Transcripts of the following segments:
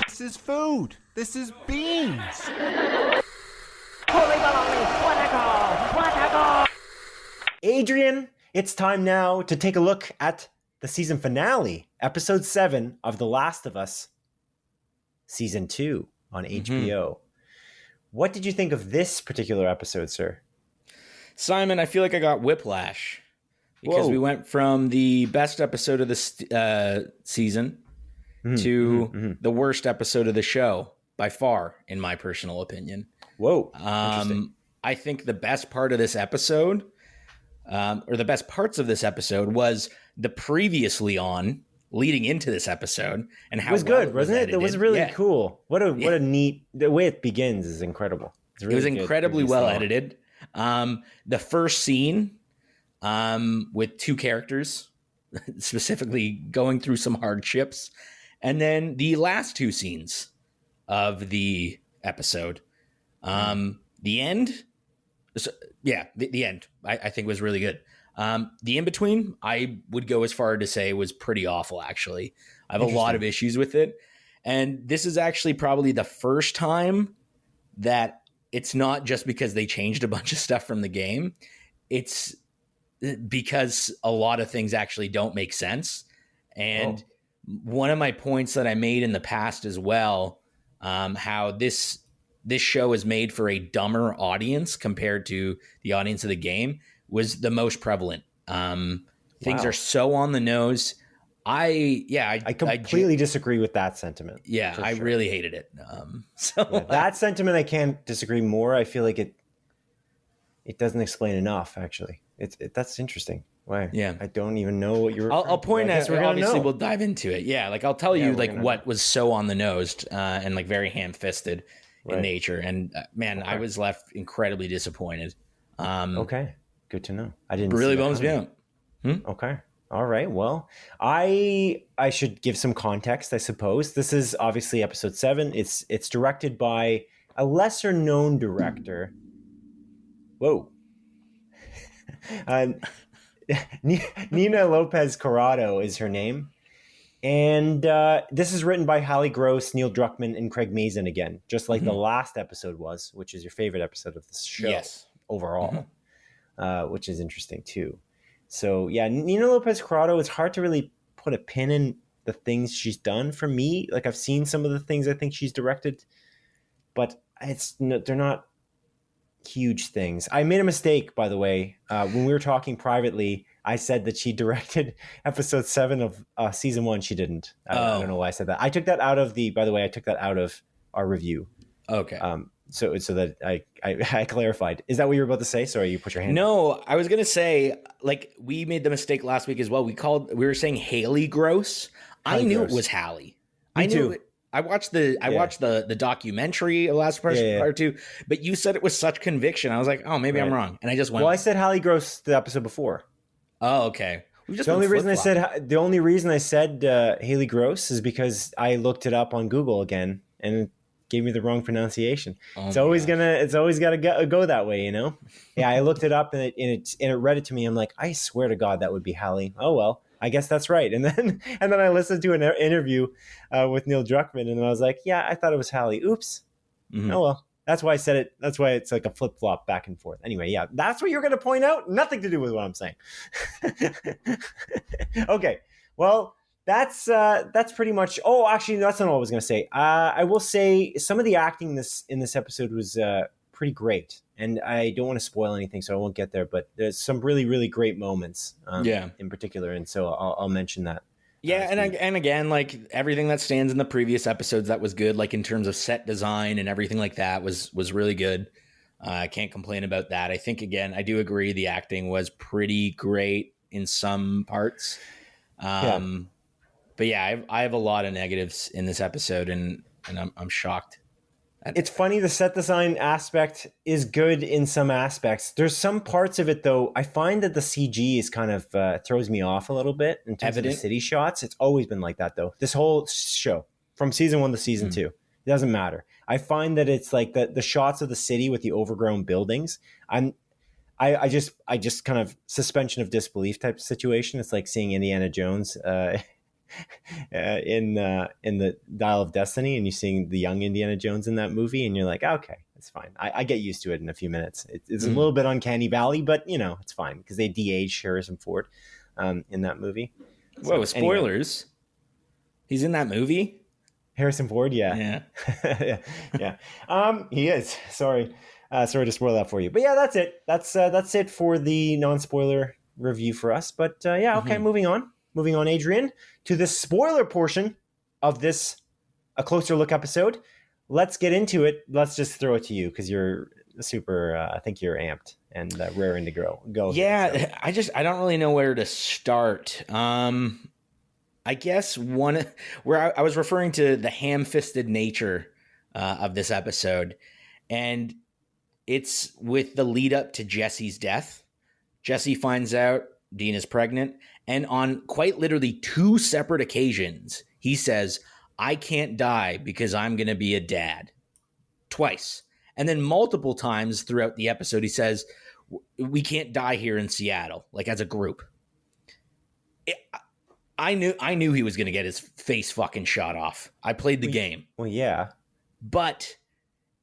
This is food. This is beans. Adrian, it's time now to take a look at the season finale, episode 7 of The Last of Us, season 2 on HBO. What did you think of this particular episode, sir? Simon, I feel like I got whiplash because we went from the best episode of this season to the worst episode of the show by far, in my personal opinion. Whoa. Interesting. I think the best part of this episode, or the best parts of this episode, was the previously on leading into this episode and how it was good, wasn't it? It was really cool. What a neat, the way it begins is incredible. It was incredibly well edited. The first scene with two characters specifically going through some hardships, and then the last two scenes of the episode. The end, the end I think was really good. The in-between, I would go as far to say was pretty awful, actually. I have a lot of issues with it. And this is actually probably the first time that it's not just because they changed a bunch of stuff from the game. It's because a lot of things actually don't make sense. And one of my points that I made in the past as well, how this show is made for a dumber audience compared to the audience of the game, was the most prevalent. Things are so on the nose. I completely disagree with that sentiment. Yeah, I really hated it. That sentiment, I can't disagree more. I feel like it doesn't explain enough, actually. That's interesting. Why? Yeah. I don't even know what you're I'll point out, obviously we'll dive into it. Yeah, like I'll tell you like what was so on the nose and like very ham-fisted in nature. And I was left incredibly disappointed. Okay. Good to know. I didn't. Really bums me out. Okay. All right. Well, I should give some context, I suppose. This is obviously episode 7. It's directed by a lesser known director. Whoa. Nina Lopez Corrado is her name. And this is written by Hallie Gross, Neil Druckmann, and Craig Mazin again, just like the last episode was, which is your favorite episode of the show overall. Which is interesting too. So yeah, Nina Lopez Corrado, it's hard to really put a pin in the things she's done for me. Like I've seen some of the things I think she's directed, but they're not huge things. I made a mistake, by the way. When we were talking privately, I said that she directed episode 7 of season 1. She didn't. I don't know why I said that. I took that out of our review. Okay. So that I clarified. Is that what you were about to say? Sorry, you put your hand. No, I was gonna say, like, we made the mistake last week as well. We were saying Hallie Gross. I knew it was Hallie. I knew it. I watched the documentary of Last Part 2, but you said it with such conviction. I was like, oh, maybe I'm wrong, and I just went. Well, I said Hallie Gross the episode before. Oh, okay. The only reason I said Hallie Gross is because I looked it up on Google again and gave me the wrong pronunciation. It's always got to go that way, you know? Yeah, I looked it up and it read it to me. I'm like, I swear to God, that would be Hallie. Oh, well, I guess that's right. And then I listened to an interview with Neil Druckmann and I was like, yeah, I thought it was Hallie. Oops. Oh, well, that's why I said it. That's why it's like a flip flop back and forth. Anyway, yeah, that's what you're going to point out. Nothing to do with what I'm saying. Okay. Well, that's pretty much. Oh, actually, that's not all I was going to say. I will say some of the acting in this episode was pretty great, and I don't want to spoil anything, so I won't get there. But there's some really, really great moments, in particular, and so I'll mention that. Yeah, and again, like everything that stands in the previous episodes, that was good. Like in terms of set design and everything like that was really good. I can't complain about that. I think again, I do agree the acting was pretty great in some parts. But yeah, I have a lot of negatives in this episode, and I'm shocked. It's funny, the set design aspect is good in some aspects. There's some parts of it, though, I find that the CG is kind of throws me off a little bit in terms of the city shots. It's always been like that, though. This whole show, from season 1 to season 2, it doesn't matter. I find that it's like the shots of the city with the overgrown buildings. I just kind of suspension of disbelief type of situation. It's like seeing Indiana Jones in the Dial of Destiny, and you're seeing the young Indiana Jones in that movie, and you're like, okay, that's fine. I get used to it in a few minutes. It's a little bit uncanny valley, but it's fine because they de-aged Harrison Ford in that movie. Whoa, spoilers. Anyway. He's in that movie? Harrison Ford, yeah. Yeah. He is. Sorry to spoil that for you. But yeah, that's it. That's it for the non-spoiler review for us. But okay, moving on, Adrian, to the spoiler portion of this A Closer Look episode. Let's get into it. Let's just throw it to you because you're super, I think you're amped and raring to go. Yeah, here, so. I don't really know where to start. I guess where I was referring to the ham-fisted nature of this episode, and it's with the lead up to Jesse's death. Jesse finds out Dean is pregnant, and on quite literally 2 separate occasions, he says, I can't die because I'm going to be a dad. Twice. And then multiple times throughout the episode, he says, we can't die here in Seattle, like as a group. I knew he was going to get his face fucking shot off. I played the game. Well, yeah. But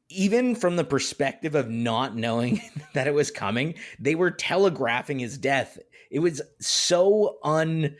even from the perspective of not knowing that it was coming, they were telegraphing his death. It was so nuanced,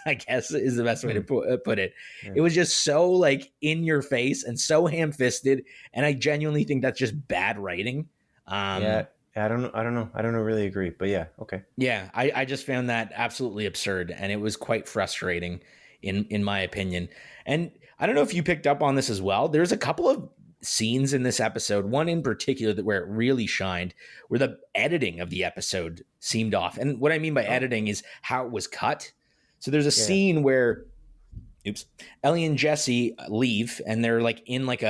I guess is the best way to put it. Yeah. It was just so like in your face and so ham-fisted. And I genuinely think that's just bad writing. Yeah. I don't know. I don't really agree, but yeah. Okay. Yeah. I just found that absolutely absurd, and it was quite frustrating in my opinion. And I don't know if you picked up on this as well. There's a couple of scenes in this episode, one in particular where it really shined, where the editing of the episode seemed off. And what I mean by editing is how it was cut. So there's a scene where, Ellie and Jesse leave, and they're like in like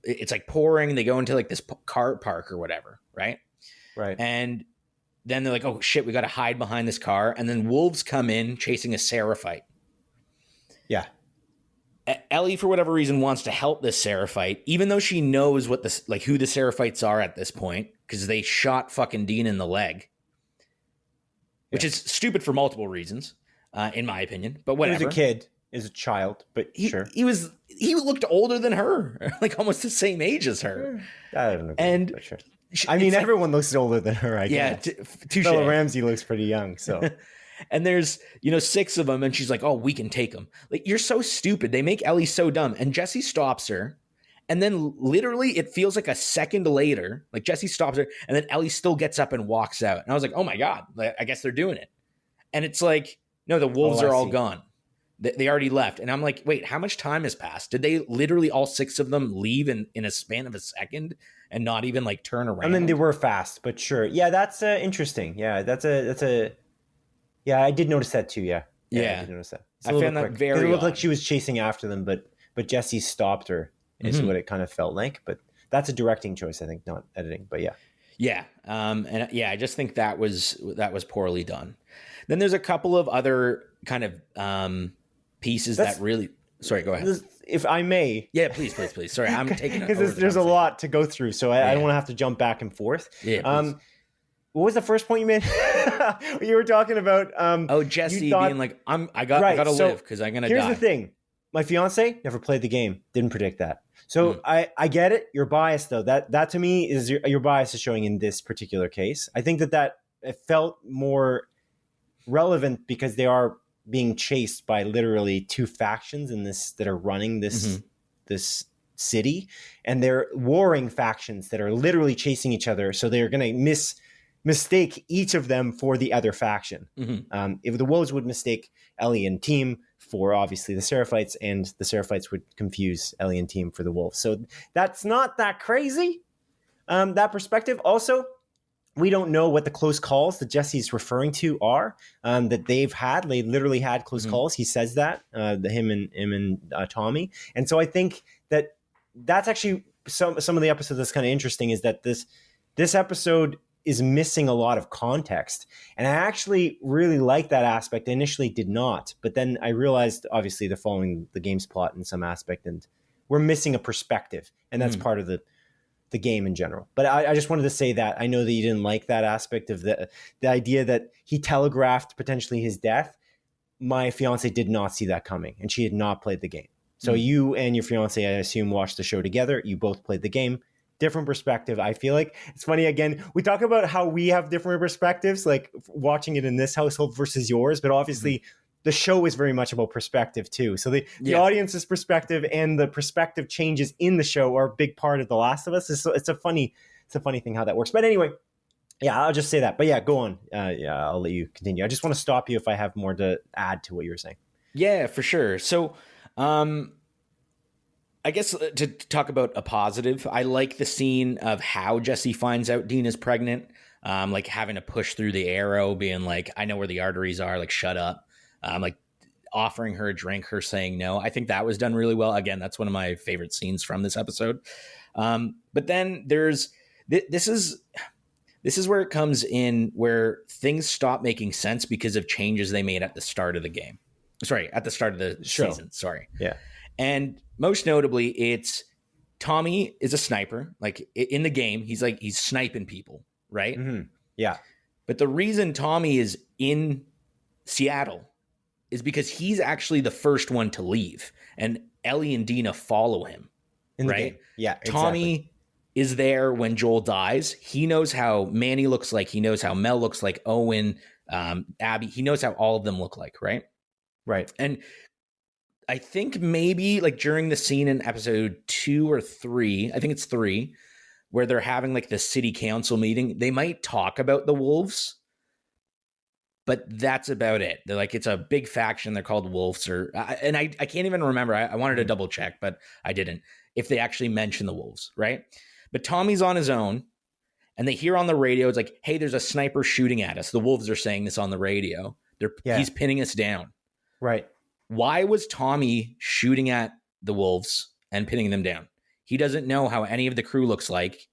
it's like pouring. They go into like this car park or whatever, right? Right. And then they're like, oh shit, we got to hide behind this car. And then wolves come in chasing a Seraphite. Yeah. Ellie, for whatever reason, wants to help this Seraphite, even though she knows who the Seraphites are at this point, because they shot fucking Dean in the leg, which is stupid for multiple reasons, in my opinion. But whatever. He was a kid, is a child, but sure. He looked older than her, like almost the same age as her. I don't know. And but sure. I mean, everyone looks older than her, I guess. Touche. Bella Ramsey looks pretty young, so. And there's, 6 of them, and she's like, oh, we can take them. Like, you're so stupid. They make Ellie so dumb. And Jesse stops her. And then literally it feels like a second later, like Jesse stops her, and then Ellie still gets up and walks out. And I was like, oh my God, I guess they're doing it. And it's like, no, the wolves are all gone. They already left. And I'm like, wait, how much time has passed? Did they literally all 6 of them leave in a span of a second and not even like turn around? I mean, they were fast, but sure. Yeah, that's interesting. Yeah, yeah, I did notice that too. Yeah, I did notice that. I found that very. It looked like she was chasing after them, but Jesse stopped her. Is what it kind of felt like. But that's a directing choice, I think, not editing. But yeah, I just think that was poorly done. Then there's a couple of other kind of pieces that really. Sorry, go ahead. If I may. Yeah, please. Sorry, I'm taking because there's a lot to go through, so I don't want to have to jump back and forth. Yeah. What was the first point you made? You were talking about Jesse being like, I gotta live because I'm gonna die. Here's the thing. My fiance never played the game, didn't predict that. So I get it. You're biased though. That to me is your bias is showing in this particular case. I think that it felt more relevant because they are being chased by literally 2 factions in this that are running this city, and they're warring factions that are literally chasing each other. So they're going to mistake each of them for the other faction. If the wolves would mistake Ellie and team for obviously the Seraphites, and the Seraphites would confuse Ellie and team for the wolves. So that's not that crazy, that perspective. Also, we don't know what the close calls that Jesse's referring to are, that they've had. They literally had close calls. He says that, him and Tommy. And so I think that's actually some of the episodes that's kind of interesting, is that this episode is missing a lot of context. And I actually really like that aspect. I initially did not, but then I realized obviously they're following the game's plot in some aspect, and we're missing a perspective. And that's part of the game in general. But I just wanted to say that I know that you didn't like that aspect of the idea that he telegraphed potentially his death. my fiance did not see that coming, and she had not played the game. So you and your fiance, I assume, watched the show together. You both played the game. Different perspective. I feel like it's funny. Again, we talk about how we have different perspectives, like watching it in this household versus yours. But obviously, the show is very much about perspective too. So the audience's perspective and the perspective changes in the show are a big part of The Last of Us. It's a funny thing how that works. But anyway, yeah, I'll just say that. But yeah, go on. Yeah, I'll let you continue. I just want to stop you if I have more to add to what you were saying. Yeah, for sure. So, I guess to talk about a positive, I like the scene of how Jesse finds out Dina's pregnant, like having to push through the arrow, being like, I know where the arteries are, like, shut up. Like offering her a drink, her saying no. I think that was done really well. Again, that's one of my favorite scenes from this episode. But then there's, this is where it comes in, where things stop making sense because of changes they made at the start of the game. Sorry, at the start of the season. Sorry. Yeah. And most notably, it's Tommy is a sniper. Like in the game, he's sniping people, right? Mm-hmm. Yeah. But the reason Tommy is in Seattle is because he's actually the first one to leave, and Ellie and Dina follow him. In the right? game. Yeah. Tommy exactly. is there when Joel dies. He knows how Manny looks like. He knows how Mel looks like. Owen, Abby. He knows how all of them look like, right? Right. And I think maybe like during the scene in episode 2 or 3, I think it's 3, where they're having like the city council meeting, they might talk about the wolves, but that's about it. They're like, it's a big faction. They're called wolves, and I can't even remember. I wanted to double check, but I didn't. If they actually mention the wolves, right? But Tommy's on his own, and they hear on the radio, it's like, hey, there's a sniper shooting at us. The wolves are saying this on the radio. He's pinning us down. Right. Why was Tommy shooting at the wolves and pinning them down? He doesn't know how any of the crew looks like.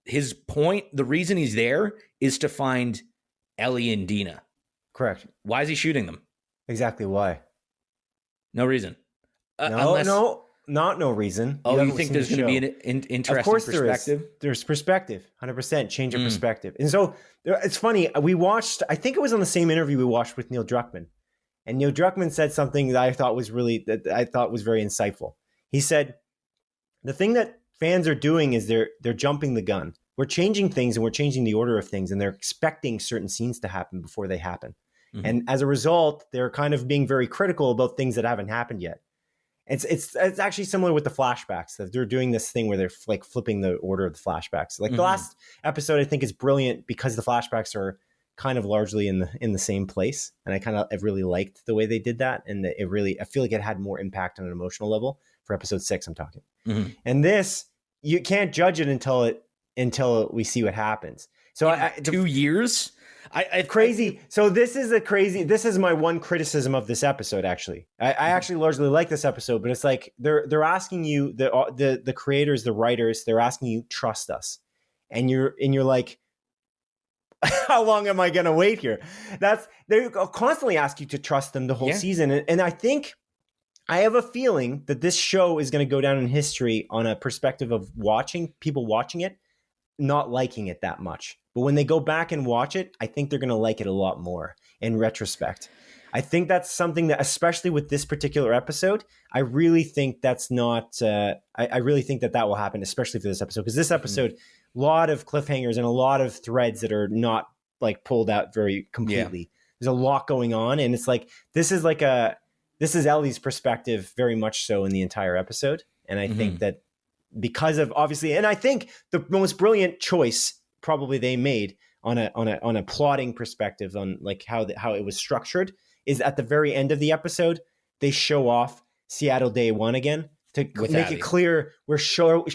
His point, the reason he's there is to find Ellie and Dina. Correct. Why is he shooting them? Exactly why. No reason. Not no reason. Oh, you think there's going to be an interesting of course perspective? There's perspective, 100%, change of perspective. And so it's funny, we watched, I think it was on the same interview we watched with Neil Druckmann. And Neil Druckmann said something that I thought was very insightful. He said, the thing that fans are doing is they're jumping the gun. We're changing things and we're changing the order of things, and they're expecting certain scenes to happen before they happen. Mm-hmm. And as a result, they're kind of being very critical about things that haven't happened yet. It's actually similar with the flashbacks. That they're doing this thing where they're like flipping the order of the flashbacks. Like the last episode, I think is brilliant because the flashbacks are kind of largely in the same place, and I really liked the way they did that, and I feel like it had more impact on an emotional level for episode 6. I'm talking, and this you can't judge it until we see what happens. So 2 years. Crazy. So this is my one criticism of this episode. Actually, I actually largely like this episode, but it's like they're asking you, the creators, the writers, they're asking you, trust us, and you're like, how long am I going to wait here? They constantly ask you to trust them the whole season, and I think I have a feeling that this show is going to go down in history on a perspective of people watching it, not liking it that much. But when they go back and watch it, I think they're going to like it a lot more in retrospect. I think that's something that, especially with this particular episode, I really think that's not, I really think that will happen, especially for this episode. Because this episode, a lot of cliffhangers and a lot of threads that are not like pulled out very completely. Yeah. There's a lot going on. And it's like, this is Ellie's perspective very much so in the entire episode. And I think that because of obviously, and I think the most brilliant choice probably they made on a plotting perspective on like how it was structured is at the very end of the episode, they show off Seattle Day 1 again to make it clear we're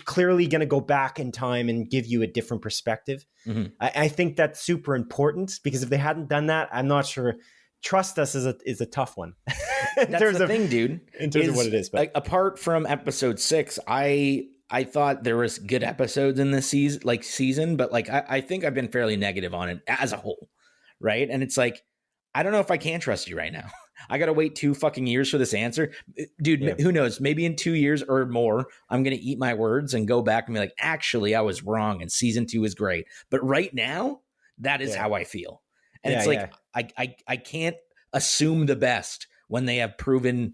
clearly going to go back in time and give you a different perspective. I think that's super important because if they hadn't done that, I'm not sure. Trust us is a tough one. That's the thing, dude. In terms of what it is, but apart from episode 6, I thought there was good episodes in this season, but like I think I've been fairly negative on it as a whole, right? And it's like, I don't know if I can trust you right now. I got to wait 2 fucking years for this answer. Dude, who knows? Maybe in 2 years or more, I'm going to eat my words and go back and be like, actually, I was wrong and season 2 is great. But right now, that is how I feel. And it's like, I can't assume the best when they have proven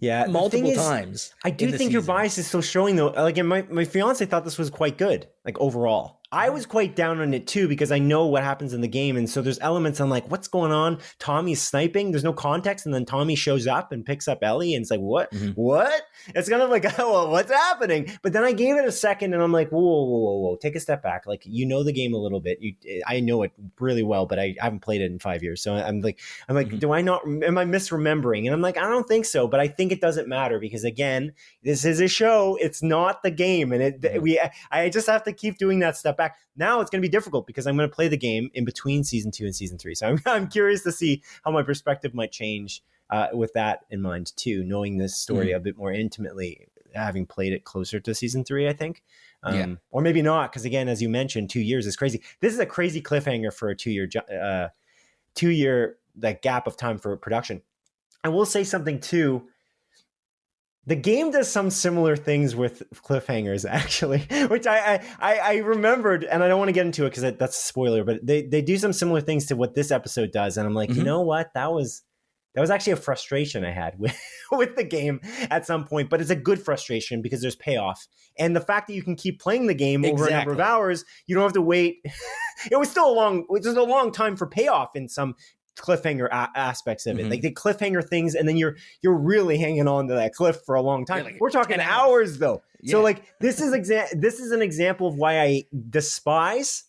multiple times. I do think your bias is still showing though. Like, my fiance thought this was quite good, like overall. I was quite down on it too because I know what happens in the game, and so there's elements I'm like, what's going on? Tommy's sniping. There's no context, and then Tommy shows up and picks up Ellie, and it's like, what? Mm-hmm. What? It's kind of like, oh, well, what's happening? But then I gave it a second, and I'm like, whoa, take a step back. Like, you know the game a little bit. I know it really well, but I haven't played it in 5 years, so I'm like, do I not? Am I misremembering? And I'm like, I don't think so, but I think it doesn't matter because again, this is a show. It's not the game, and I just have to keep doing that step back. Now it's going to be difficult because I'm going to play the game in between season 2 and season 3. So I'm curious to see how my perspective might change with that in mind too, knowing this story a bit more intimately, having played it closer to season 3, I think. Or maybe not, because again, as you mentioned, 2 years is crazy. This is a crazy cliffhanger for a 2-year like gap of time for production. I will say something too. The game does some similar things with cliffhangers, actually, which I remembered, and I don't want to get into it because that's a spoiler, but they do some similar things to what this episode does, and I'm like, you know what? That was actually a frustration I had with the game at some point, but it's a good frustration because there's payoff, and the fact that you can keep playing the game over a number of hours, you don't have to wait. It was still a long time for payoff in some cliffhanger aspects of it, like the cliffhanger things, and then you're really hanging on to that cliff for a long time. We're talking hours though. So like this is an example of why I despise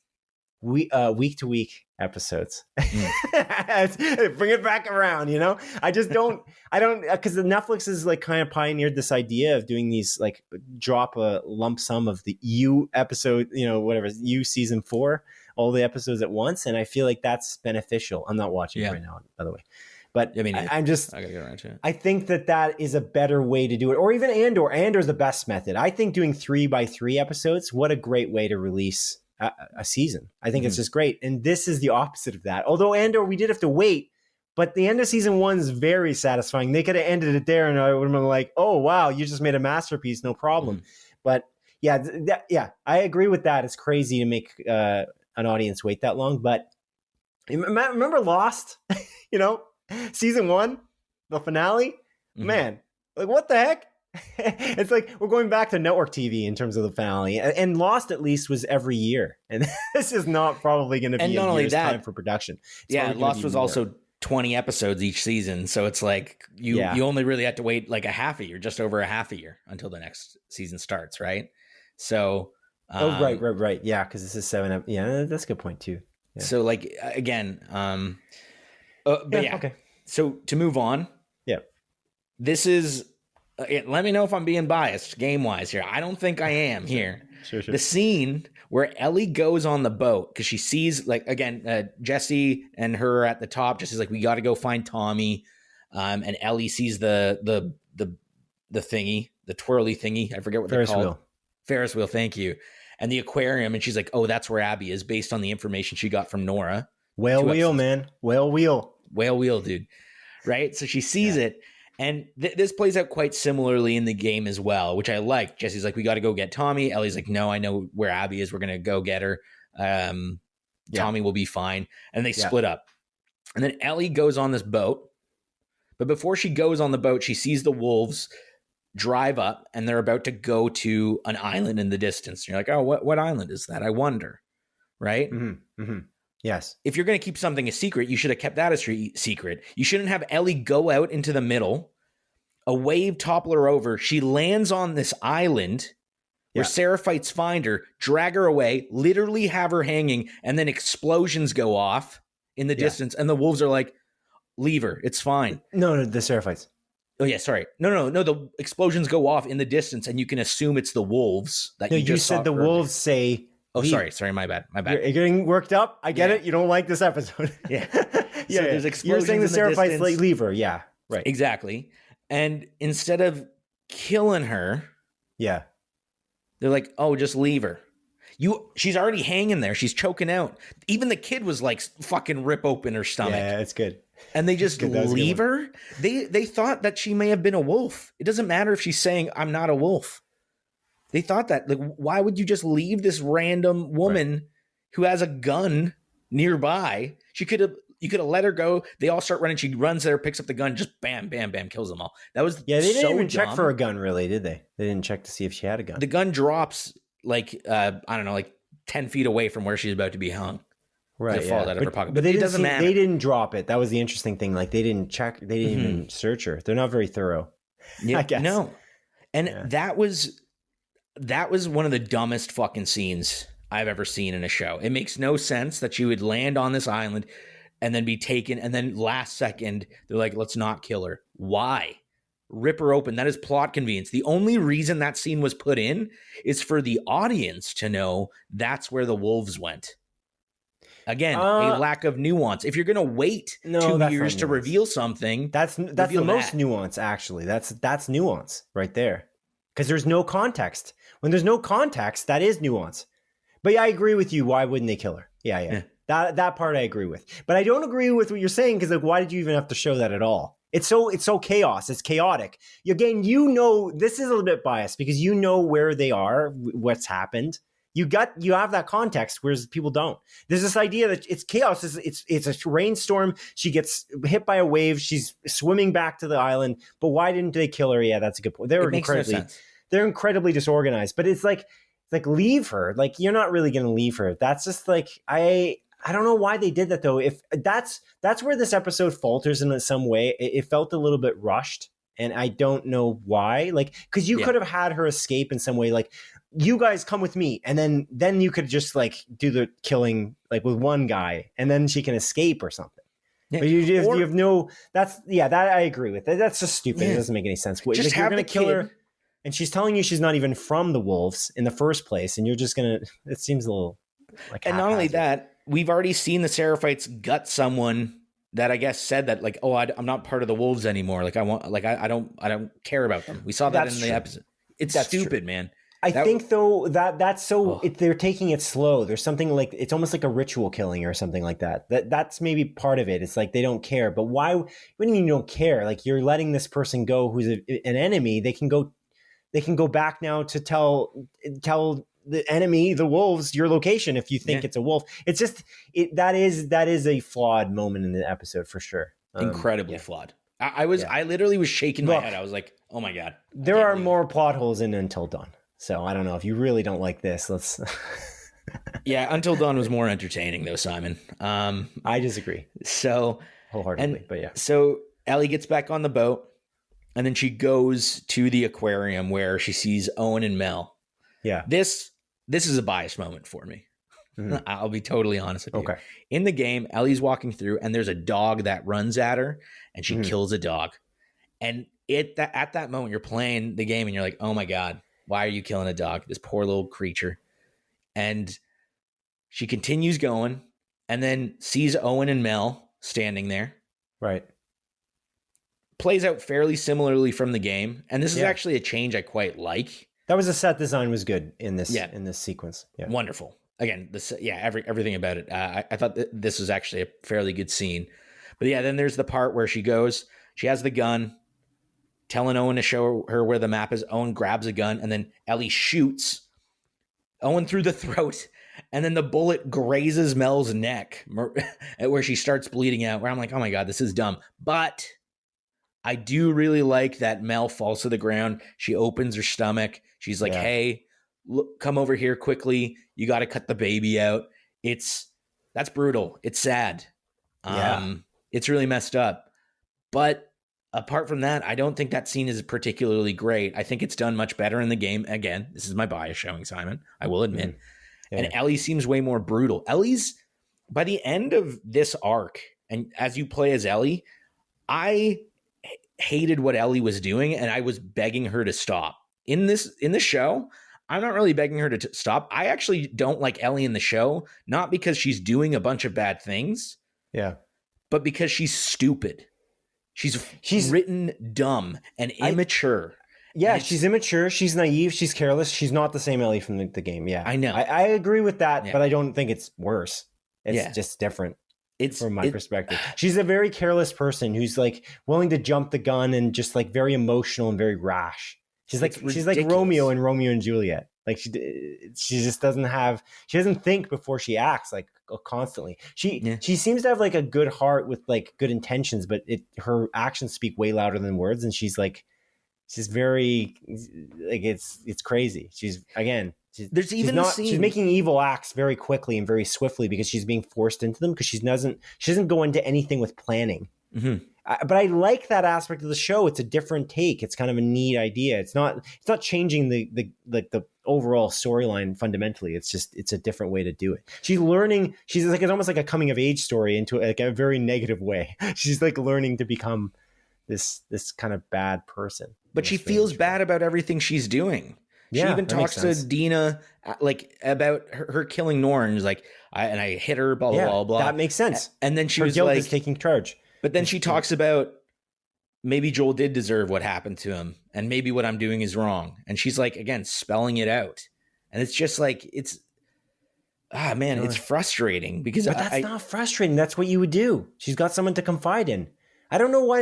week to week episodes. Bring it back around, you know. I don't because Netflix is like kind of pioneered this idea of doing these like drop a lump sum of the U episode, you know, whatever, U season 4, all the episodes at once, and I feel like that's beneficial. I'm not watching it right now, by the way, but I mean, I gotta get around to it. I think that is a better way to do it, or even Andor's the best method. I think doing 3x3 episodes, what a great way to release a season. I think it's just great, and this is the opposite of that. Although Andor, we did have to wait, but the end of season 1 is very satisfying. They could have ended it there, and I would have been like, oh wow, you just made a masterpiece, no problem. But yeah, I agree with that. It's crazy to make an audience wait that long, but remember Lost, you know, season 1, the finale, man, like what the heck? It's like we're going back to network TV in terms of the finale, and Lost at least was every year, and this is not probably going to be a year's time for production. Lost was also 20 episodes each season, so it's like you only really had to wait like a half a year, just over a half a year until the next season starts, right? So right. Yeah, because this is 7. Yeah, that's a good point too. Yeah. So like again, okay. So to move on, this is. Let me know if I'm being biased game wise here. I don't think I am here. Sure. The scene where Ellie goes on the boat because she sees like again Jesse and her at the top. Jesse's like, we got to go find Tommy, and Ellie sees the thingy, the twirly thingy. I forget what they're called. Ferris wheel. Thank you. And the aquarium, and she's like, oh, that's where Abby is, based on the information she got from Nora. Whale wheel, dude. Right? So she sees it, and this plays out quite similarly in the game as well, which I like. Jesse's like, we got to go get Tommy. Ellie's like, no, I know where Abby is. We're going to go get her. Tommy will be fine. And they split up. And then Ellie goes on this boat. But before she goes on the boat, she sees the wolves drive up, and they're about to go to an island in the distance. And you're like, oh, what island is that? I wonder. Right? Yes. If you're going to keep something a secret, you should have kept that a secret. You shouldn't have Ellie go out into the middle, a wave topple her over. She lands on this island where Seraphites find her, drag her away, literally have her hanging, and then explosions go off in the distance. And the wolves are like, leave her. It's fine. No, the Seraphites. Oh, yeah, sorry. No. The explosions go off in the distance, and you can assume it's the wolves. That you said the wolves say... Oh, sorry. My bad. You're getting worked up. I get it. You don't like this episode. There's explosions. You're saying the Seraphites leave her. Yeah, right. Exactly. And instead of killing her, they're like, "Oh, just leave her." She's already hanging there. She's choking out. Even the kid was like, "Fucking rip open her stomach." Yeah, it's good. And they just leave her. They thought that she may have been a wolf. It doesn't matter if she's saying, "I'm not a wolf." They thought that, like, why would you just leave this random woman who has a gun nearby? She could have You could have let her go. They all start running. She runs there, picks up the gun, just bam, bam, bam, kills them all. That was Yeah, they didn't so even check dumb. for a gun, really, did they? They didn't check to see if she had a gun. The gun drops like I don't know, like 10 feet away from where she's about to be hung. Right, It falls out of her pocket. But it doesn't matter. They didn't drop it. That was the interesting thing. Like, they didn't check. They didn't even search her. They're not very thorough. Yeah, I guess. No. And that was one of the dumbest fucking scenes I've ever seen in a show. It makes no sense that she would land on this island and then be taken, and then last second they're like, let's not kill her. Why? Rip her open. That is plot convenience. The only reason that scene was put in is for the audience to know that's where the wolves went. Again, a lack of nuance. If you're going to wait 2 years to reveal something, that's the most nuance, actually. That's nuance right there. Because there's no context. When there's no context, that is nuance. But yeah, I agree with you. Why wouldn't they kill her? Yeah. That part I agree with. But I don't agree with what you're saying, because like, why did you even have to show that at all? It's so chaos. It's chaotic. Again, this is a little bit biased because you know where they are, what's happened. You have that context, whereas people don't. There's this idea that it's chaos. It's a rainstorm. She gets hit by a wave. She's swimming back to the island. But why didn't they kill her? Yeah, that's a good point. They're incredibly disorganized. But it's like leave her. Like, you're not really going to leave her. That's just like I don't know why they did that though. If that's where this episode falters in some way. It felt a little bit rushed, and I don't know why. Like, because you could have had her escape in some way. Like, you guys come with me, and then you could just like do the killing like with one guy, and then she can escape or something. Yeah. But you have no. That I agree with. That's just stupid. Yeah. It doesn't make any sense. Just like, have you're the gonna kill her, and she's telling you she's not even from the wolves in the first place, and you're just gonna. It seems a little like. And not only that, we've already seen the Seraphites gut someone that I guess said that like, oh, I'm not part of the wolves anymore. Like, I don't care about them. We saw that in the episode. It's stupid, man. I think though that's so they're taking it slow. There's something like it's almost like a ritual killing or something like that. That's maybe part of it. It's like they don't care. But why? What do you mean you don't care? Like, you're letting this person go who's an enemy. They can go back now to tell the enemy, the wolves, your location if you think it's a wolf. It's just that is a flawed moment in the episode for sure. Incredibly flawed. I literally was shaking my head. I was like, oh my God. There are more plot holes in Until Dawn. So I don't know if you really don't like this. Let's. Yeah, Until Dawn was more entertaining though, Simon. I disagree. So wholeheartedly, but yeah. So Ellie gets back on the boat, and then she goes to the aquarium where she sees Owen and Mel. Yeah. This is a biased moment for me. Mm-hmm. I'll be totally honest with you. Okay. In the game, Ellie's walking through, and there's a dog that runs at her, and she kills a dog. And at that moment, you're playing the game, and you're like, oh my God. Why are you killing a dog? This poor little creature. And she continues going and then sees Owen and Mel standing there. Right. Plays out fairly similarly from the game. And this is actually a change I quite like. That was the set design was good in this sequence. Yeah. Wonderful. Again, everything about it. I thought that this was actually a fairly good scene. But yeah, then there's the part where she has the gun, telling Owen to show her where the map is. Owen grabs a gun, and then Ellie shoots Owen through the throat, and then the bullet grazes Mel's neck where she starts bleeding out, where I'm like, oh my God, this is dumb. But I do really like that Mel falls to the ground. She opens her stomach. She's like, hey, look, come over here quickly. You got to cut the baby out. That's brutal. It's sad. It's really messed up. But apart from that, I don't think that scene is particularly great. I think it's done much better in the game. Again, this is my bias showing, Simon. I will admit. Mm-hmm. Yeah. And Ellie seems way more brutal. Ellie's, by the end of this arc, and as you play as Ellie, I hated what Ellie was doing, and I was begging her to stop. In this show, I'm not really begging her to stop. I actually don't like Ellie in the show, not because she's doing a bunch of bad things, but because she's stupid. She's written dumb and immature. She's immature. She's naive. She's careless. She's not the same Ellie from the game. Yeah, I know. I agree with that, but I don't think it's worse. It's just different. From my perspective. She's a very careless person who's like willing to jump the gun and just like very emotional and very rash. She's like Romeo in Romeo and Juliet. Like she just she doesn't think before she acts, like constantly. She seems to have like a good heart with like good intentions, but her actions speak way louder than words. And she's very like, it's crazy. She's making evil acts very quickly and very swiftly because she's being forced into them, because she doesn't go into anything with planning. Mm-hmm. But I like that aspect of the show. It's a different take. It's kind of a neat idea. It's not changing the overall storyline fundamentally. It's a different way to do it. She's learning. She's like, it's almost like a coming of age story into like a very negative way. She's like learning to become this kind of bad person. But she feels bad about everything she's doing. She even talks to Dina like about her killing Nora, and is like, I hit her, blah blah blah blah. That makes sense. And then her guilt is taking charge. But then she talks about maybe Joel did deserve what happened to him, and maybe what I'm doing is wrong. And she's like, again, spelling it out. And it's just like, it's frustrating because that's not frustrating. That's what you would do. She's got someone to confide in. I don't know why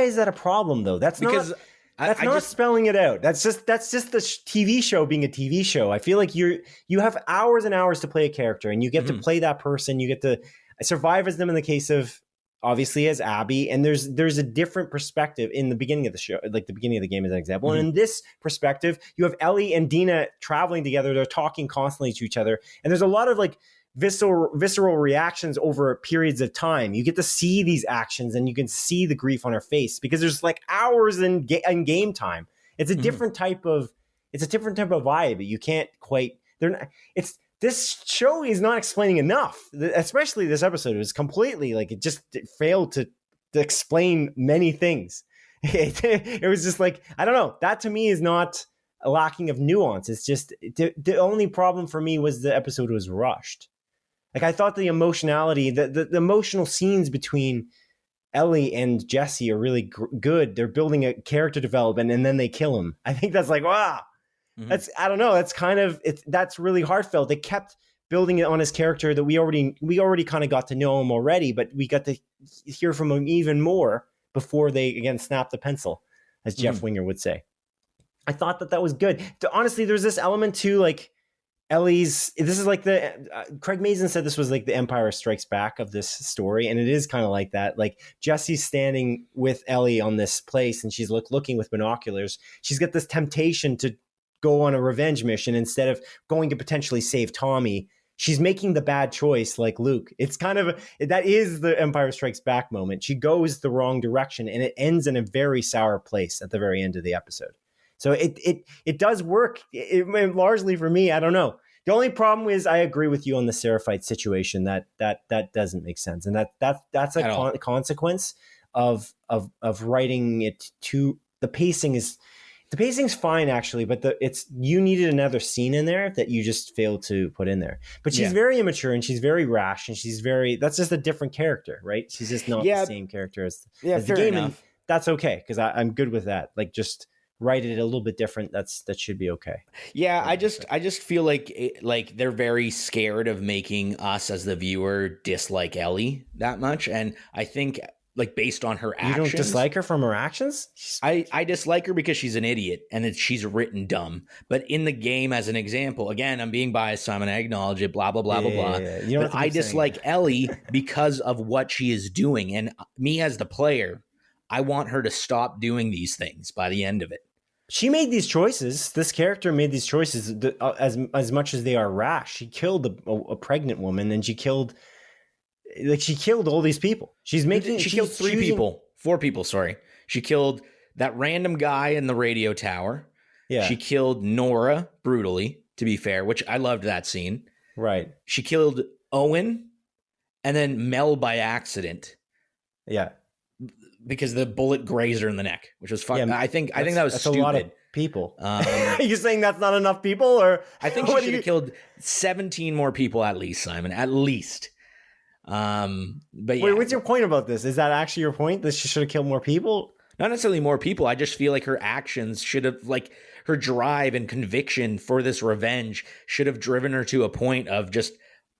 is that a problem though? That's not spelling it out. That's just the TV show being a TV show. I feel like you have hours and hours to play a character, and you get to play that person. You get to survive as them in the case of, obviously, as Abby, and there's a different perspective in the beginning of the show, like the beginning of the game as an example. And in this perspective, you have Ellie and Dina traveling together. They're talking constantly to each other, and there's a lot of like visceral reactions over periods of time. You get to see these actions, and you can see the grief on her face because there's like hours in game time. It's a different type of vibe. You can't quite. This show is not explaining enough, especially this episode. It was completely like it failed to explain many things. It was just like, I don't know. That to me is not a lacking of nuance. It's just the only problem for me was the episode was rushed. Like I thought the emotionality, the emotional scenes between Ellie and Jesse are really good. They're building a character development, and then they kill him. I think that's like, wow. That's, I don't know. That's kind of that's really heartfelt. They kept building it on his character that we already kind of got to know him already, but we got to hear from him even more before they again snap the pencil, as Jeff Winger would say. I thought that was good. Honestly, there's this element too, like Ellie's. This is like Craig Mazin said this was like the Empire Strikes Back of this story, and it is kind of like that. Like Jesse's standing with Ellie on this place, and she's looking with binoculars. She's got this temptation to go on a revenge mission instead of going to potentially save Tommy. She's making the bad choice like Luke. It's kind of that is the Empire Strikes Back moment. She goes the wrong direction, and it ends in a very sour place at the very end of the episode. So it does work. Largely for me, I don't know. The only problem is I agree with you on the Seraphite situation. That doesn't make sense, and that's a consequence of writing it to the pacing is. The pacing's fine, actually, but you needed another scene in there that you just failed to put in there. But she's very immature, and she's very rash, and that's just a different character, right? She's just not the same character as the game, enough. And that's okay, because I'm good with that. Like, just write it a little bit different. That should be okay. Yeah, I just feel like they're very scared of making us as the viewer dislike Ellie that much, and I think. Like based on her actions. You don't dislike her from her actions? I dislike her because she's an idiot and she's written dumb. But in the game, as an example, again, I'm being biased, Simon. I acknowledge it, blah, blah, blah, blah, blah. But I dislike Ellie because of what she is doing. And me as the player, I want her to stop doing these things by the end of it. She made these choices. This character made these choices as much as they are rash. She killed a pregnant woman, and she killed all these people. She killed four people. Sorry. She killed that random guy in the radio tower. Yeah. She killed Nora brutally, to be fair, which I loved that scene. Right. She killed Owen and then Mel by accident. Yeah. Because the bullet grazed her in the neck, which was fucking, I think that was stupid. A lot of people. Are you saying that's not enough people, or I think she should have killed 17 more people at least, Simon, at least. But yeah. Wait, what's your point about this? Is that actually your point, that she should have killed more people? Not necessarily more people. I just feel like her actions should have, like her drive and conviction for this revenge should have driven her to a point of just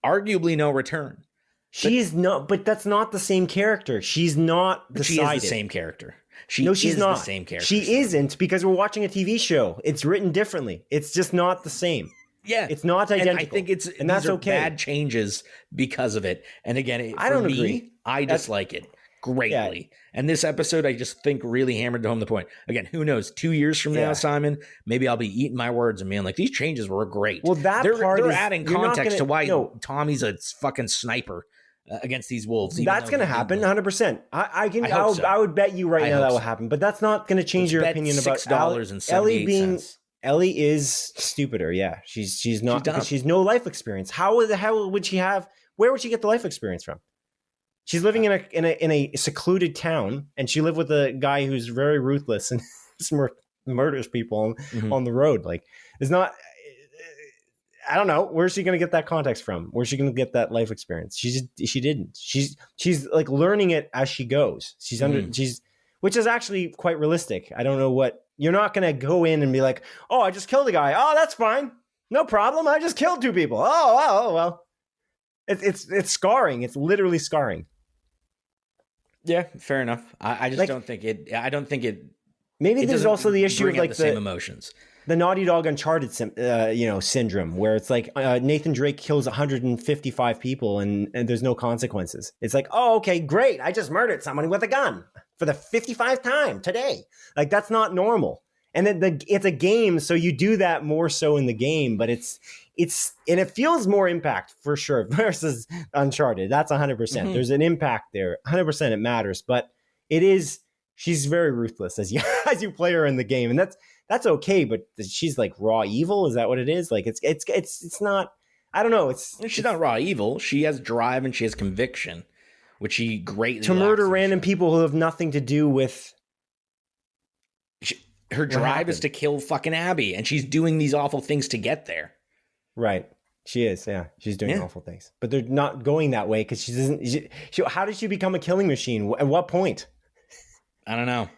arguably no return. But that's not the same character. She's not decided. She is the same character. No, she's is not. the same character. She isn't, because we're watching a TV show. It's written differently. It's just not the same. Yeah, it's not identical. And I think these are okay. Bad changes because of it. And again, I don't agree. I dislike it greatly. Yeah. And this episode, I just think really hammered home the point. Again, who knows? 2 years from now, Simon, maybe I'll be eating my words and being like, these changes were great. Well, they're adding context to why Tommy's a fucking sniper against these wolves. That's going to happen 100%. I would bet you right now that will happen, but that's not going to change your opinion about Ellie being. Ellie is stupider. Yeah, she's not, because she's no life experience. How the hell would she have? Where would she get the life experience from? She's living in a secluded town, and she lived with a guy who's very ruthless and murders people on the road. Like, it's not. I don't know. Where's she going to get that context from? Where's she going to get that life experience? She didn't. She's like learning it as she goes. Which is actually quite realistic. I don't know what. You're not going to go in and be like, oh, I just killed a guy. Oh, that's fine. No problem. I just killed 2 people. Oh, well. It's scarring. It's literally scarring. Yeah, fair enough. I just don't think it. I don't think it. Maybe there's also the issue of like the same emotions. The Naughty Dog Uncharted syndrome, where it's like Nathan Drake kills 155 people and there's no consequences. It's like, oh, okay, great. I just murdered someone with a gun for the 55th time today. Like, that's not normal. And it's a game, so you do that more so in the game, but and it feels more impact for sure versus Uncharted. That's 100%. There's an impact there. 100% it matters, but she's very ruthless as you play her in the game, and that's okay. But she's like raw evil. Is that what it is? Like it's not. I don't know. She's not raw evil. She has drive and she has conviction, which she greatly to murder random people who have nothing to do with. Her drive is to kill fucking Abby, and she's doing these awful things to get there. Right. She is, yeah. She's doing awful things. But they're not going that way because she doesn't... how did she become a killing machine? At what point? I don't know.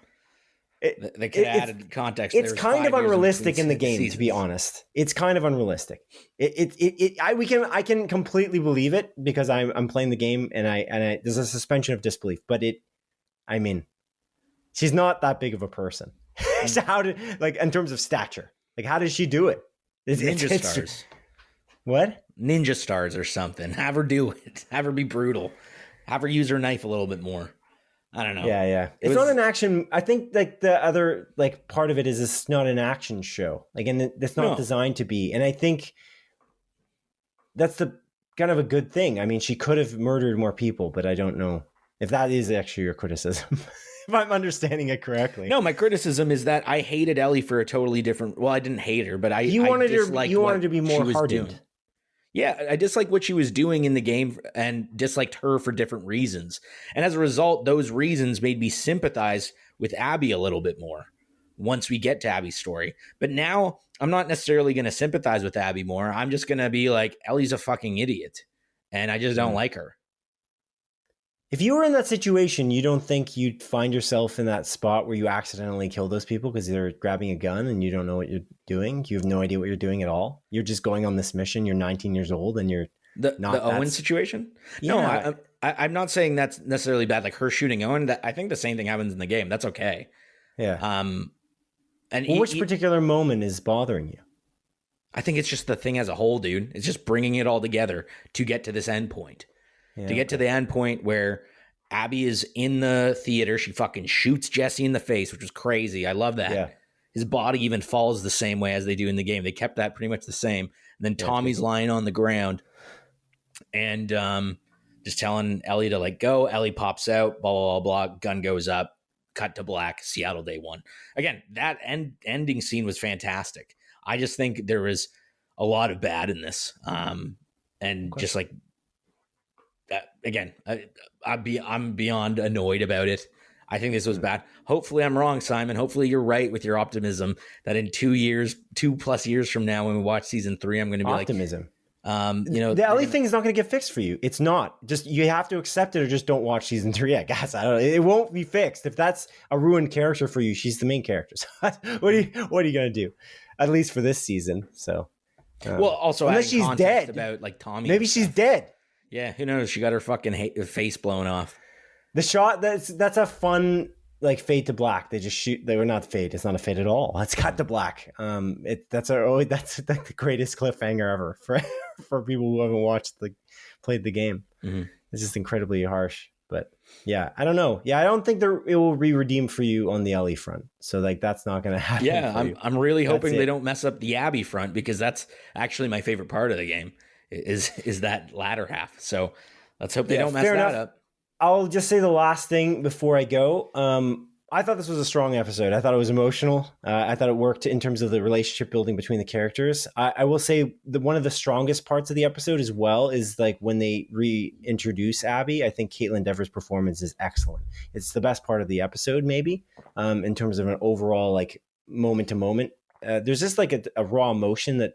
They could have added context. It's kind of unrealistic in the game, seasons. To be honest. It's kind of unrealistic. I can completely believe it because I'm playing the game and I there's a suspension of disbelief. But she's not that big of a person. So how did, like, in terms of stature, like, how does she do it? Ninja stars. What? Ninja stars or something. Have her do it. Have her be brutal. Have her use her knife a little bit more. I don't know. Yeah. It's not an action. I think like the other like part of it is it's not an action show. Like, and it's not designed to be. And I think that's the kind of a good thing. I mean, she could have murdered more people, but I don't know if that is actually your criticism. If I'm understanding it correctly. No, my criticism is that I hated Ellie for a totally different. Well, I didn't hate her, but you wanted to be more hardened. Yeah, I disliked what she was doing in the game and disliked her for different reasons. And as a result, those reasons made me sympathize with Abby a little bit more once we get to Abby's story. But now I'm not necessarily going to sympathize with Abby more. I'm just going to be like, Ellie's a fucking idiot, and I just don't like her. If you were in that situation, you don't think you'd find yourself in that spot where you accidentally kill those people because they're grabbing a gun and you don't know what you're doing? You have no idea what you're doing at all. You're just going on this mission. You're 19 years old and you're not the Owen situation? Yeah. No, I'm not saying that's necessarily bad. Like her shooting Owen, I think the same thing happens in the game. That's okay. Yeah. And which particular moment is bothering you? I think it's just the thing as a whole, dude. It's just bringing it all together to get to this end point. To get to the end point where Abby is in the theater. She fucking shoots Jesse in the face, which was crazy. I love that. Yeah. His body even falls the same way as they do in the game. They kept that pretty much the same. And then Tommy's lying on the ground and just telling Ellie to like go. Ellie pops out, blah, blah, blah, blah. Gun goes up, cut to black, Seattle day one. Again, that ending scene was fantastic. I just think there was a lot of bad in this. Just like, again, I'm beyond annoyed about it. I think this was bad. Hopefully I'm wrong, Simon. Hopefully you're right with your optimism that in 2+ years from now, when we watch season 3, I'm going to be optimism. The Ellie thing is not going to get fixed for you. It's not. Just you have to accept it or just don't watch season 3. I guess I don't know. It won't be fixed. If that's a ruined character for you, she's the main character. So what are you going to do? At least for this season. So, also unless she's dead about like Tommy. Maybe she's dead. Yeah, who knows? She got her fucking face blown off. The shot that's a fun like Fade to Black. They just shoot. They were not Fade. It's not a Fade at all. It's Cut to Black. That's like the greatest cliffhanger ever for people who haven't played the game. Mm-hmm. It's just incredibly harsh. But yeah, I don't know. Yeah, I don't think it will be redeemed for you on the Ellie front. So like that's not going to happen. Yeah, I'm really hoping they don't mess up the Abby front, because that's actually my favorite part of the game is that latter half. So let's hope they don't mess that up. I'll just say the last thing before I go. I thought this was a strong episode. I thought it was emotional. I thought it worked in terms of the relationship building between the characters. I will say one of the strongest parts of the episode as well is like when they reintroduce Abby. I think Caitlin Dever's performance is excellent. It's the best part of the episode, maybe, in terms of an overall like moment to moment. There's just like a raw emotion that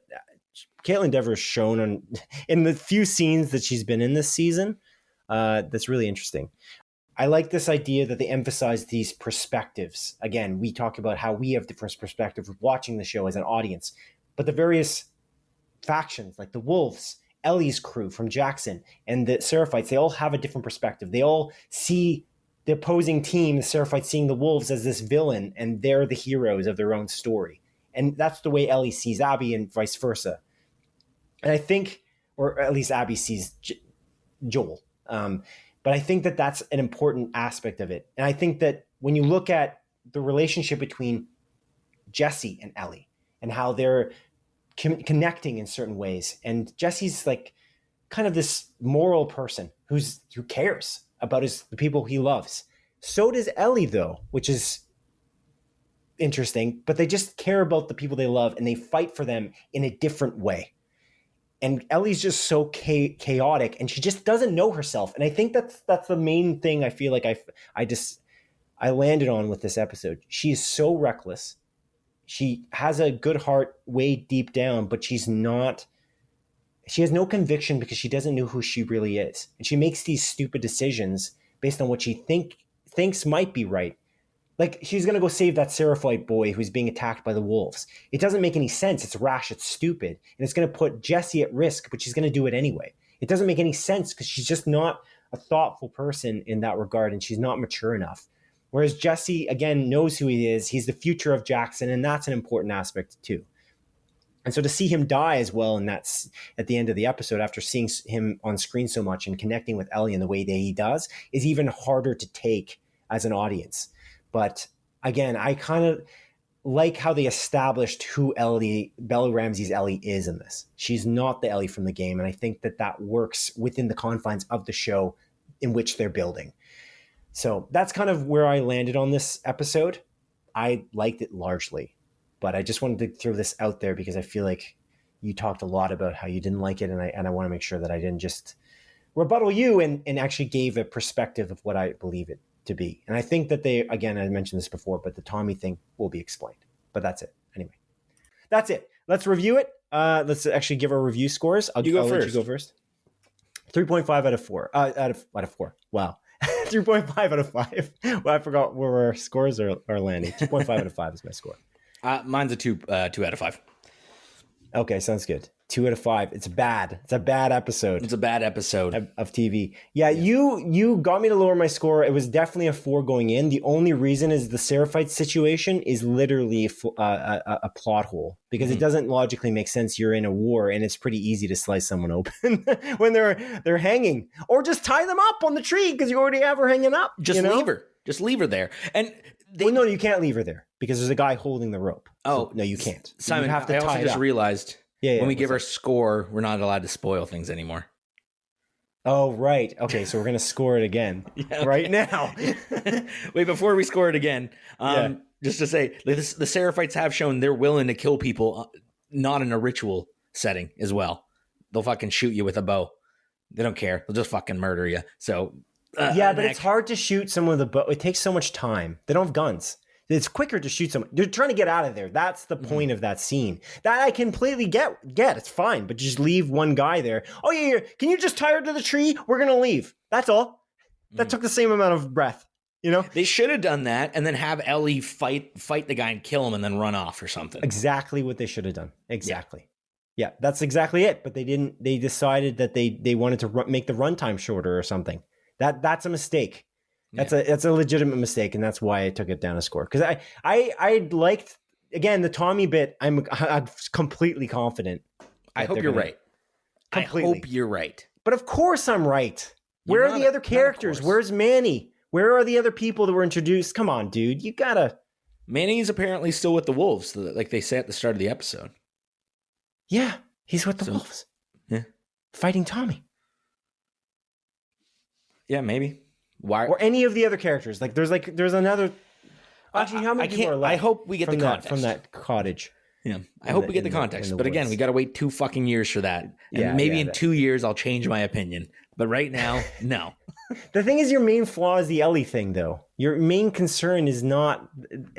Caitlin Dever has shown in the few scenes that she's been in this season. That's really interesting. I like this idea that they emphasize these perspectives. Again, we talk about how we have different perspectives watching the show as an audience, but the various factions, like the Wolves, Ellie's crew from Jackson, and the Seraphites, they all have a different perspective. They all see the opposing team, the Seraphites, seeing the Wolves as this villain, and they're the heroes of their own story. And that's the way Ellie sees Abby and vice versa. And I think, or at least Abby sees Joel. But I think that that's an important aspect of it. And I think that when you look at the relationship between Jesse and Ellie and how they're connecting in certain ways, and Jesse's like kind of this moral person who cares about the people he loves. So does Ellie, though, which is interesting, but they just care about the people they love and they fight for them in a different way. And Ellie's just so chaotic, and she just doesn't know herself. And I think that's the main thing I feel like I landed on with this episode. She is so reckless. She has a good heart way deep down, but she has no conviction because she doesn't know who she really is. And she makes these stupid decisions based on what she thinks might be right. Like, she's going to go save that Seraphite boy who's being attacked by the wolves. It doesn't make any sense. It's rash. It's stupid. And it's going to put Jessie at risk, but she's going to do it anyway. It doesn't make any sense because she's just not a thoughtful person in that regard, and she's not mature enough. Whereas Jesse, again, knows who he is. He's the future of Jackson, and that's an important aspect too. And so to see him die as well, and that's at the end of the episode, after seeing him on screen so much and connecting with Ellie in the way that he does, is even harder to take as an audience. But again, I kind of like how they established who Bella Ramsey's Ellie is in this. She's not the Ellie from the game, and I think that works within the confines of the show in which they're building. So that's kind of where I landed on this episode. I liked it largely, but I just wanted to throw this out there because I feel like you talked a lot about how you didn't like it, and I want to make sure that I didn't just rebuttal you and actually gave a perspective of what I believe it to be. And I think that again, I mentioned this before, but the Tommy thing will be explained. But that's it. Anyway, that's it. Let's review it. Let's actually give our review scores. I'll let you go first. 3.5 out of 4. Out of 4. Wow. 3.5 out of 5. Well, I forgot where our scores are landing. 2.5 out of 5 is my score. Mine's a 2 out of 5. Okay, sounds good. 2 out of 5. It's bad. It's a bad episode. It's a bad episode of TV. Yeah, you got me to lower my score. It was definitely a 4 going in. The only reason is the Seraphite situation is literally a plot hole because it doesn't logically make sense. You're in a war and it's pretty easy to slice someone open when they're hanging, or just tie them up on the tree because you already have her hanging up. Leave her. Just leave her there. And no, you can't leave her there because there's a guy holding the rope. Oh, so, no, you can't. Simon, you have to I also just realized. Yeah, when we give our score, we're not allowed to spoil things anymore. Oh, right. Okay, so we're going to score it again right now. Wait, before we score it again, just to say, the Seraphites have shown they're willing to kill people, not in a ritual setting as well. They'll fucking shoot you with a bow. They don't care. They'll just fucking murder you. So but it's hard to shoot someone with a bow. It takes so much time. They don't have guns. It's quicker to shoot someone. They're trying to get out of there. That's the point of that scene. That I completely get. It's fine, but just leave one guy there. Oh, yeah. Can you just tie her to the tree? We're going to leave. That's all. That took the same amount of breath. They should have done that and then have Ellie fight the guy and kill him and then run off or something. Exactly what they should have done. Exactly. Yeah, that's exactly it. But they didn't. They decided that they wanted to make the runtime shorter or something. That's a mistake. That's a legitimate mistake, and that's why I took it down a score. Because I liked, again, the Tommy bit. I'm completely confident. I hope you're right. Completely. I hope you're right. But of course I'm right. Where are the other characters? Where's Manny? Where are the other people that were introduced? Come on, dude. You gotta. Manny is apparently still with the Wolves, like they say at the start of the episode. Yeah, he's with the Wolves. Yeah. Fighting Tommy. Yeah, maybe. Why? Or any of the other characters. There's another. Actually, how many people are left? I hope we get the context from that cottage. Yeah, I hope we get the context. But again, we got to wait 2 fucking years for that. And maybe in 2 years, I'll change my opinion. But right now, no. The thing is, your main flaw is the Ellie thing, though. Your main concern is not.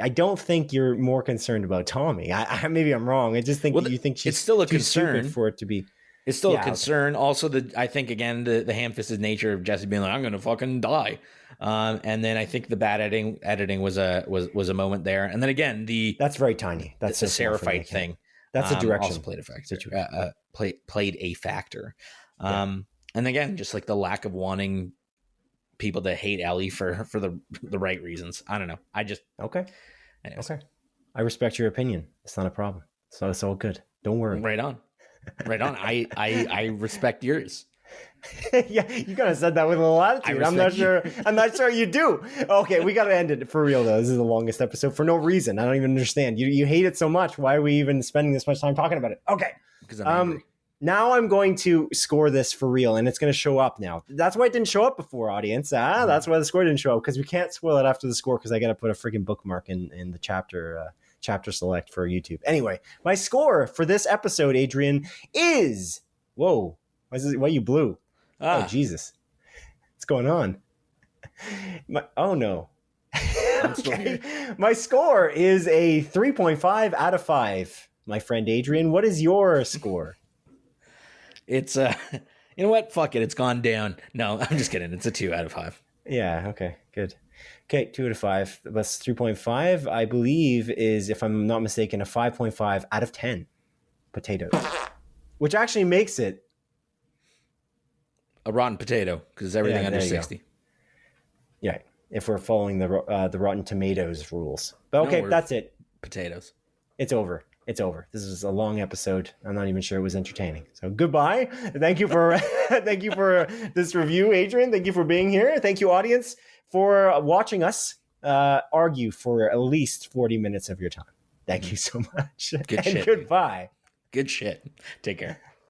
I don't think you're more concerned about Tommy. Maybe I'm wrong. I just think that you think she's it's still a too concern stupid for it to be. It's still a concern. Okay. Also, I think again the ham-fisted nature of Jesse being like, "I'm going to fucking die," and then I think the bad editing was a moment there. And then again, that's very tiny. That's the Seraphite thing. That's a direction. Also played a factor. Played a factor. And again, just like the lack of wanting people to hate Ellie for the right reasons. I don't know. Okay. Anyways. Okay. I respect your opinion. It's not a problem. So it's all good. Don't worry. Right on. I respect yours. Yeah, you kind of said that with a little attitude. I'm not sure you do. Okay, we got to end it for real though. This is the longest episode for no reason. I don't even understand. You hate it so much. Why are we even spending this much time talking about it? Okay. Because I'm angry. Now I'm going to score this for real, and it's going to show up now. That's why it didn't show up before, audience. That's why the score didn't show up, because we can't spoil it after the score, because I got to put a freaking bookmark in the chapter select for YouTube. Anyway, my score for this episode, Adrian, is... Whoa. Why you blue? Oh, Jesus. What's going on? Oh, no. Okay. My score is a 3.5 out of 5. My friend Adrian, what is your score? It's you know what? Fuck it. It's gone down. No, I'm just kidding. It's a 2 out of 5. Yeah. Okay. Good. Okay. 2 out of 5. That's 3.5. I believe is, if I'm not mistaken, a 5.5 out of 10 potatoes, which actually makes it a rotten potato because everything under 60. Yeah. If we're following the Rotten Tomatoes rules. But okay, that's it. Potatoes. It's over. It's over. This is a long episode. I'm not even sure it was entertaining. So goodbye. Thank you for this review, Adrian. Thank you for being here. Thank you, audience, for watching us argue for at least 40 minutes of your time. Thank you so much. Good shit. Goodbye. Good shit. Take care.